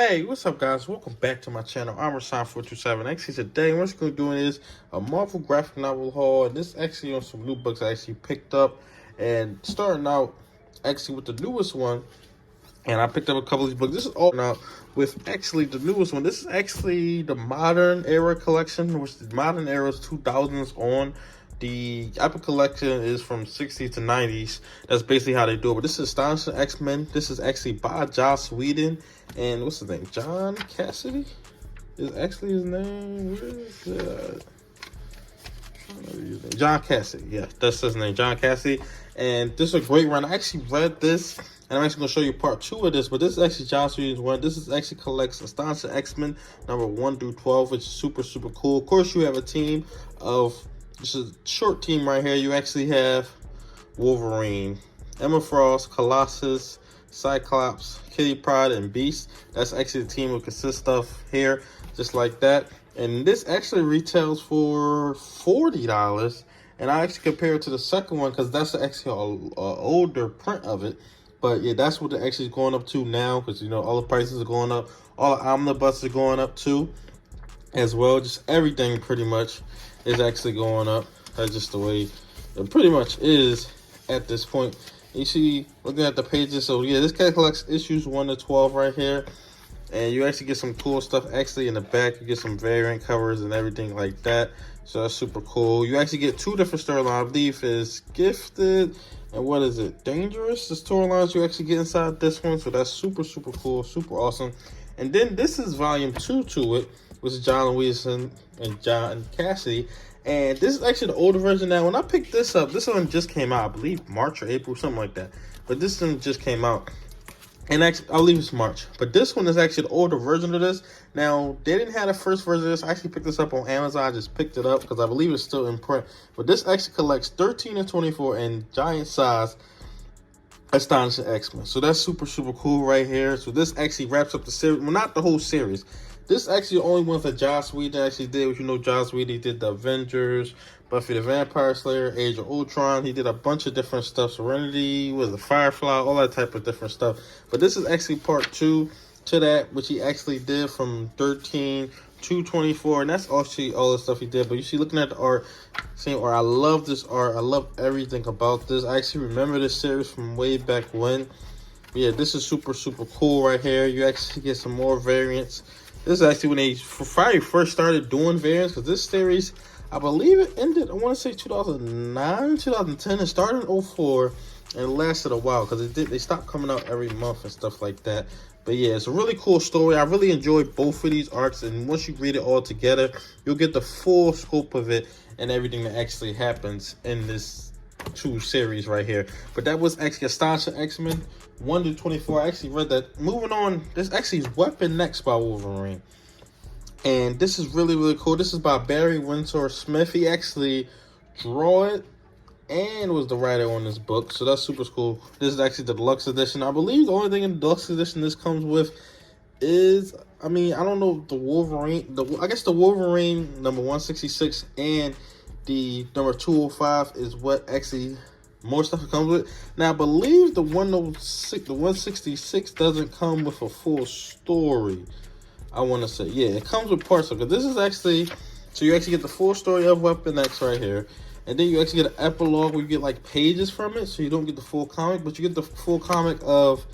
Hey, what's up, guys? Welcome back to my channel. I'm Rashawn427. Actually, today what we're going to be doing is a Marvel graphic novel haul. And this is actually on some new books I actually picked up. And starting out actually with the newest one. And I picked up a couple of these books. This is all now with actually the newest one. This is actually the Modern Era collection, which the Modern Era is 2000s on. The Epic collection is from 60s to 90s. That's basically how they do it. But this is Astonishing X-Men. This is actually by Joss Whedon. And what's his name? John Cassidy is actually his name. Where is that? John Cassidy. Yeah, that's his name, John Cassidy. And this is a great run. I actually read this, and I'm actually going to show you part 2 of this. But this is actually Joss Whedon's one. This is actually collects Astonishing X-Men number 1 through 12, which is super, super cool. Of course, you have a team of... This is a short team right here. You actually have Wolverine, Emma Frost, Colossus, Cyclops, Kitty Pryde, and Beast. That's actually the team it consists of here, just like that. And this actually retails for $40. And I actually compare it to the second one because that's actually an older print of it. But yeah, that's what it actually is going up to now because, you know, all the prices are going up. All the omnibus are going up too as well. Just everything pretty much is actually going up. That's just the way it pretty much is at this point. You see, looking at the pages, so yeah, this collects issues 1 to 12 right here. And you actually get some cool stuff actually in the back. You get some variant covers and everything like that. So that's super cool. You actually get 2 different storylines. I believe is Gifted and what is it? Dangerous. The storylines you actually get inside this one. So that's super, super cool. Super awesome. And then this is volume 2 to it, which is John Wilson and John Cassidy. And this is actually the older version now. When I picked this up, this one just came out, I believe March or April, something like that. But this one just came out. And actually, I believe it's March. But this one is actually the older version of this. Now, they didn't have the first version of this. I actually picked this up on Amazon. I just picked it up because I believe it's still in print. But this actually collects 13 and 24 and giant size Astonishing X-Men. So that's super, super cool right here. So this actually wraps up the series. Well, not the whole series. This is actually the only one that Joss Whedon actually did. Which, you know, Joss Whedon did the Avengers, Buffy the Vampire Slayer, Age of Ultron. He did a bunch of different stuff. Serenity, was the Firefly, all that type of different stuff. But this is actually part 2 to that, which he actually did from 13 to 24. And that's actually all the stuff he did. But you see, looking at the art, seeing art, I love this art. I love everything about this. I actually remember this series from way back when. Yeah, this is super, super cool right here. You actually get some more variants. This is actually when they probably first started doing variants, because this series, I believe it ended, I want to say 2009, 2010. It started in 04 and it lasted a while because they stopped coming out every month and stuff like that. But yeah, it's a really cool story. I really enjoyed both of these arcs, and once you read it all together, you'll get the full scope of it and everything that actually happens in this 2 series right here. But that was actually Astonishing X-Men 1 to 24. I actually read that. Moving on, this actually is Weapon X by Wolverine. And this is really, really cool. This is by Barry Windsor Smith. He actually drew it and was the writer on this book. So that's super cool. This is actually the deluxe edition. I believe the only thing in the deluxe edition this comes with is, I mean, I don't know, the Wolverine. I guess the Wolverine number 166 and the number 205 is what actually more stuff comes with. Now, I believe the 166 doesn't come with a full story. I want to say, yeah, it comes with parts of it. This is actually, so you actually get the full story of Weapon X right here. And then you actually get an epilogue where you get like pages from it. So you don't get the full comic, but you get the full comic of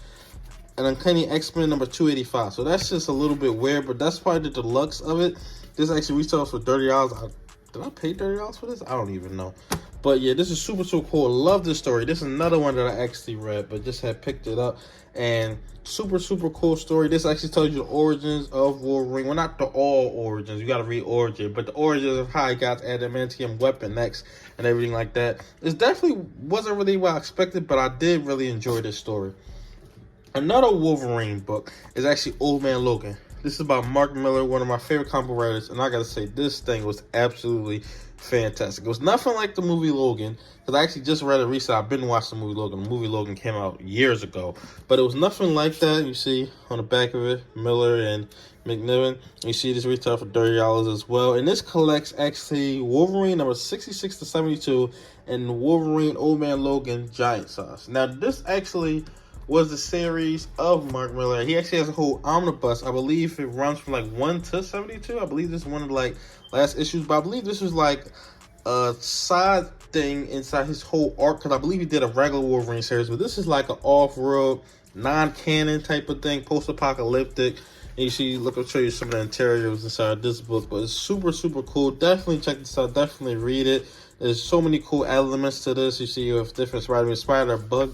an Uncanny X-Men number 285. So that's just a little bit weird, but that's probably the deluxe of it. This actually retails for $30. Did I pay $30 for this? I don't even know. But yeah, this is super, super cool. Love this story. This is another one that I actually read, but just had picked it up. And super, super cool story. This actually tells you the origins of Wolverine. Well, not the all origins. You got to read Origin. But the origins of how he got adamantium Weapon X and everything like that. It definitely wasn't really what I expected, but I did really enjoy this story. Another Wolverine book is actually Old Man Logan. This is by Mark Miller, one of my favorite comic writers, and I gotta say, this thing was absolutely fantastic. It was nothing like the movie Logan, because I actually just read it recently. I've been watching the movie Logan. The movie Logan came out years ago, but it was nothing like that. You see on the back of it, Miller and McNiven. You see this retail for $30 as well, and this collects actually Wolverine number 66 to 72 and Wolverine Old Man Logan giant size. Now, this actually was the series of Mark Millar. He actually has a whole omnibus. I believe it runs from like 1 to 72. I believe this is one of the like last issues, but I believe this was like a side thing inside his whole arc, because I believe he did a regular Wolverine series, but this is like an off-world, non-canon type of thing, post-apocalyptic. And you see, look, I'll show you some of the interiors inside this book, but it's super, super cool. Definitely check this out. Definitely read it. There's so many cool elements to this. You see, you have different Spider-Man,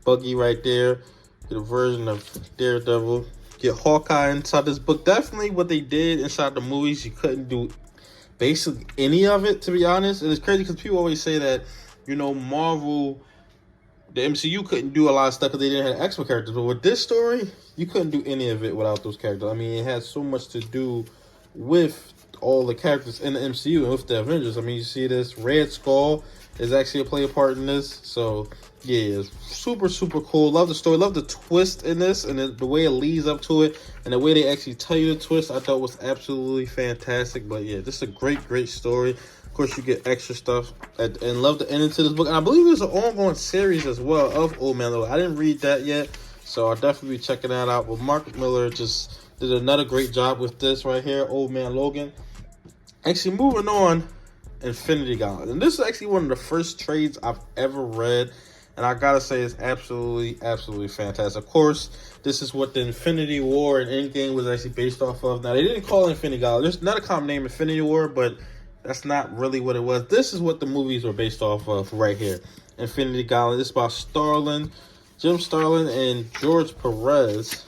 Buggy right there. Get a version of Daredevil. Get Hawkeye inside this book. Definitely what they did inside the movies, you couldn't do basically any of it, to be honest. And it's crazy because people always say that, you know, Marvel, the MCU couldn't do a lot of stuff because they didn't have X-Men characters. But with this story, you couldn't do any of it without those characters. I mean, it has so much to do with all the characters in the MCU and with the Avengers. I mean, you see this Red Skull is actually a player part in this. So, yeah, it's super, super cool. Love the story. Love the twist in this and the way it leads up to it. And the way they actually tell you the twist, I thought was absolutely fantastic. But, yeah, this is a great, great story. Of course, you get extra stuff. And love the ending to this book. And I believe there's an ongoing series as well of Old Man Logan. I didn't read that yet, so I'll definitely be checking that out. But Mark Millar just did another great job with this right here, Old Man Logan. Actually, moving on, Infinity Gauntlet. And this is actually one of the first trades I've ever read. And I gotta say, it's absolutely, absolutely fantastic. Of course, this is what the Infinity War and Endgame was actually based off of. Now, they didn't call it Infinity Gauntlet. There's another common name, Infinity War, but that's not really what it was. This is what the movies were based off of right here. Infinity Gauntlet. This is by Jim Starlin and George Perez,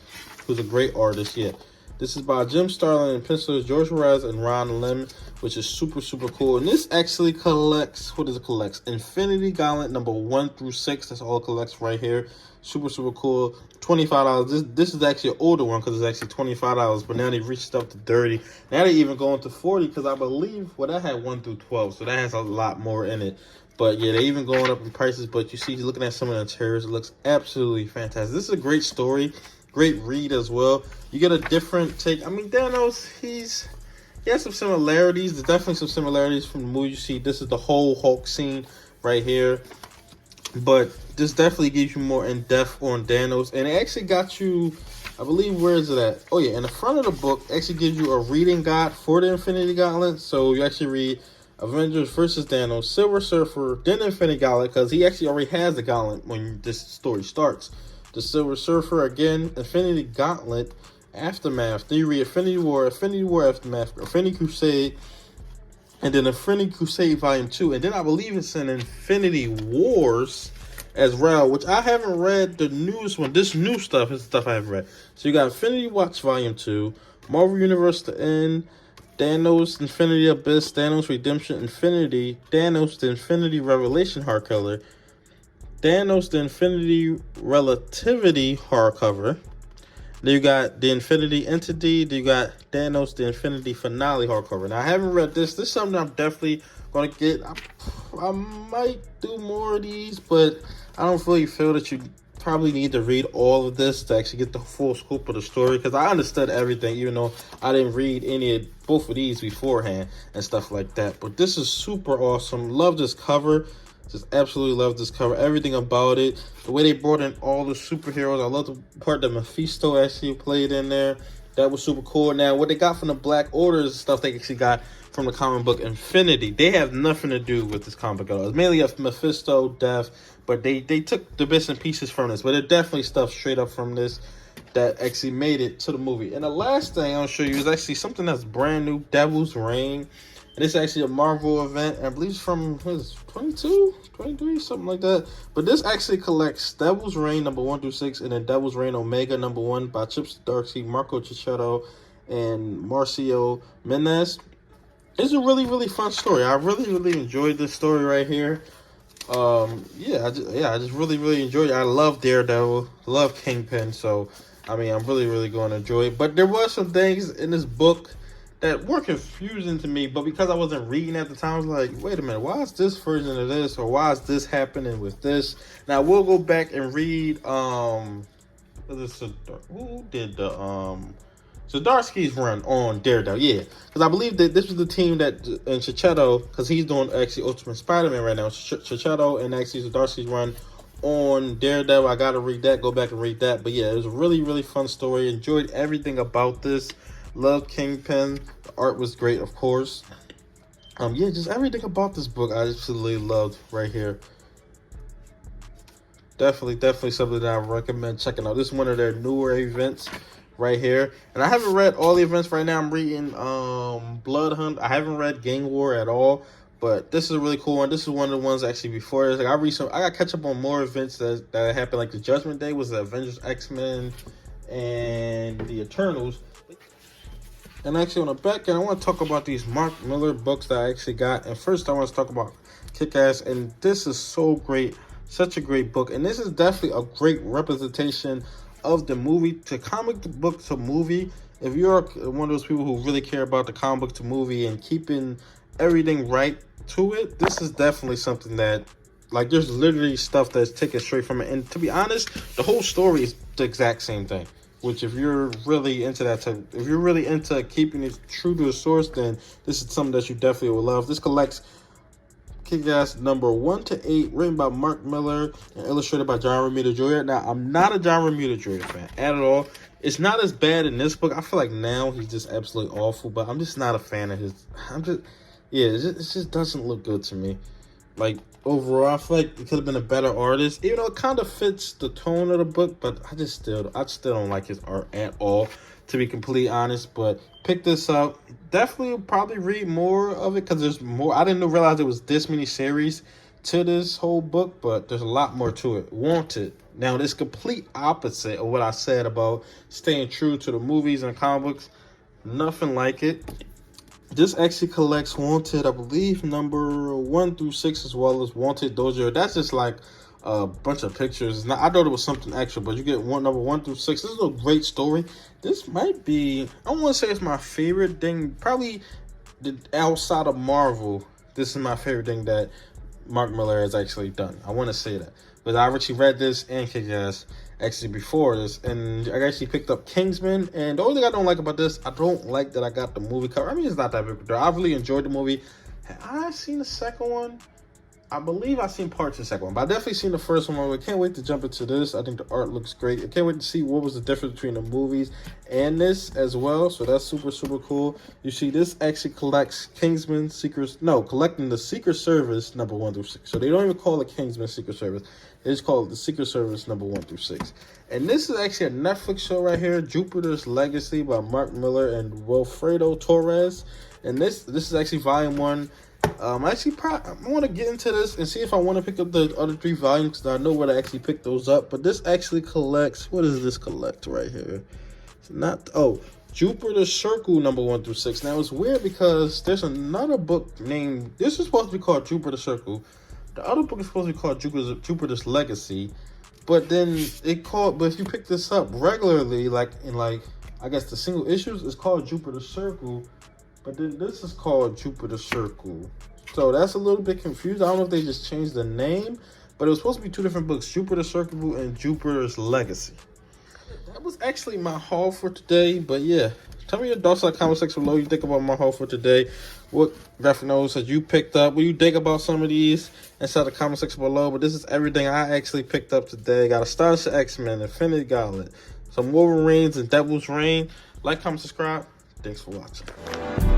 who's a great artist. Yeah. This is by Jim Starlin and pencilers George Perez and Ron Lim, which is super, super cool. And this actually collects, what does it collect? Infinity Gauntlet number 1 through 6. That's all it collects right here. Super, super cool. $25. This is actually an older one because it's actually $25, but now they've reached up to 30. Now they even going to 40 because I believe, well, that had 1 through 12, so that has a lot more in it. But yeah, they're even going up in prices. But you see, looking at some of the interiors, it looks absolutely fantastic. This is a great story. Great read as well. You get a different take. I mean, Thanos, he has some similarities. There's definitely some similarities from the movie. You see, this is the whole Hulk scene right here. But this definitely gives you more in-depth on Thanos. And it actually got you, I believe, where is it at? Oh, yeah, in the front of the book, actually gives you a reading guide for the Infinity Gauntlet. So you actually read Avengers versus Thanos, Silver Surfer, then Infinity Gauntlet, because he actually already has the gauntlet when this story starts. The Silver Surfer again, Infinity Gauntlet, Aftermath. Then you read Infinity War Aftermath, Infinity Crusade, and then Infinity Crusade Volume 2. And then I believe it's in Infinity Wars as well, which I haven't read the newest one. This new stuff is stuff I haven't read. So you got Infinity Watch Volume 2, Marvel Universe The End, Thanos Infinity Abyss, Thanos Redemption Infinity, Thanos The Infinity Revelation hardcover, Thanos The Infinity Relativity hardcover. Then you got the Infinity Entity. Then you got Thanos The Infinity Finale hardcover. Now I haven't read this. This is something I'm definitely gonna get. I might do more of these, but I don't really feel that you probably need to read all of this to actually get the full scope of the story, because I understood everything, even though I didn't read any of both of these beforehand and stuff like that. But this is super awesome. Love this cover. Just absolutely love this cover. Everything about it. The way they brought in all the superheroes. I love the part that Mephisto actually played in there. That was super cool. Now, what they got from the Black Order is stuff they actually got from the comic book Infinity. They have nothing to do with this comic book at all. It's mainly of Mephisto, Death, but they took the bits and pieces from this. But it's definitely stuff straight up from this that actually made it to the movie. And the last thing I'll show you is actually something that's brand new, Devil's Reign. And it's actually a Marvel event. I believe it's from, what is it, 22, 23, something like that. But this actually collects Devil's Reign number 1 through 6, and then Devil's Reign Omega number 1 by Chip Zdarsky, Marco Cicchetto, and Marcio Menes. It's a really, really fun story. I really, really enjoyed this story right here. I just really, really enjoyed it. I love Daredevil, love Kingpin, so I mean, I'm really, really going to enjoy it. But there were some things in this book that were confusing to me, but because I wasn't reading at the time, I was like, wait a minute, why is this version of this, or why is this happening with this? Now we'll go back and read who did the Zdarsky's run on Daredevil. Yeah, because I believe that this was the team that, and Cicchetto, because he's doing actually Ultimate Spider-Man right now, Cicchetto and actually Zdarsky's run on Daredevil. I gotta read that. Go back and read that. But yeah, it was a really, really fun story. Enjoyed everything about this. Loved Kingpin. The art was great, of course. Yeah, just everything about this book I absolutely loved right here. Definitely something that I recommend checking out. This is one of their newer events right here. And I haven't read all the events right now. I'm reading Blood Hunt. I haven't read Gang War at all. But this is a really cool one. This is one of the ones actually before this. Like I got catch up on more events that happened. Like the Judgment Day was the Avengers, X-Men, and the Eternals. And actually on the back end, I want to talk about these Mark Millar books that I actually got. And first I want to talk about Kick-Ass. And this is so great. Such a great book. And this is definitely a great representation of the movie to comic book to movie. If you're one of those people who really care about the comic book to movie and keeping everything right to it, this is definitely something that, like, there's literally stuff that's taken straight from it. And to be honest, the whole story is the exact same thing. Which, if you're really into that type, if you're really into keeping it true to the source, then this is something that you definitely will love. This collects Kick-Ass number 1 to 8, written by Mark Millar and illustrated by John Romita Jr. Now, I'm not a John Romita Jr. fan at all. It's not as bad in this book. I feel like now he's just absolutely awful, but I'm just not a fan of his. It just doesn't look good to me. Like, overall, I feel like it could have been a better artist, even though it kind of fits the tone of the book, but I still don't like his art at all, to be completely honest. But pick this up. Definitely probably read more of it, because there's more. I didn't realize there was this many series to this whole book, but there's a lot more to it. Wanted. Now, this complete opposite of what I said about staying true to the movies and comic books. Nothing like it. This actually collects Wanted, I believe, number 1 through 6, as well as Wanted Dojo. That's just like a bunch of pictures. Now, I thought it was something extra, but you get number 1 through 6. This is a great story. This might be, I don't want to say it's my favorite thing. Probably outside of Marvel, this is my favorite thing that Mark Millar has actually done. I want to say that. But I actually read this and Kick-Ass actually before this, and I actually picked up Kingsman. And the only thing I don't like about this, I don't like that I got the movie cover. I mean, it's not that big of a deal. I really enjoyed the movie. Have I seen the second one? I believe I've seen parts of the second one, but I definitely seen the first one. I can't wait to jump into this. I think the art looks great. I can't wait to see what was the difference between the movies and this as well. So that's super, super cool. You see, this actually collects Kingsman collecting the Secret Service number 1 through 6. So they don't even call it Kingsman Secret Service. They just call it the Secret Service number 1 through 6. And this is actually a Netflix show right here, Jupiter's Legacy by Mark Millar and Wilfredo Torres. And this is actually volume 1. I want to get into this and see if I want to pick up the other 3 volumes, because I know where to actually pick those up. But this actually collects, what does this collect right here? It's not, Jupiter's Circle number 1 through 6. Now it's weird because there's another book named, this is supposed to be called Jupiter's Circle. The other book is supposed to be called Jupiter's Legacy. But then but if you pick this up regularly, like in I guess the single issues, it's called Jupiter's Circle. But then this is called Jupiter's Circle. So that's a little bit confused. I don't know if they just changed the name, but it was supposed to be 2 different books, Jupiter's Circle and Jupiter's Legacy. That was actually my haul for today. But yeah, tell me your thoughts in the comment section below. What you think about my haul for today? What graphic novels that you picked up? What do you think about some of these? Inside the comment section below. But this is everything I actually picked up today. Got Astonishing X-Men, Infinity Gauntlet, some Wolverines and Devil's Reign. Like, comment, subscribe. Thanks for watching.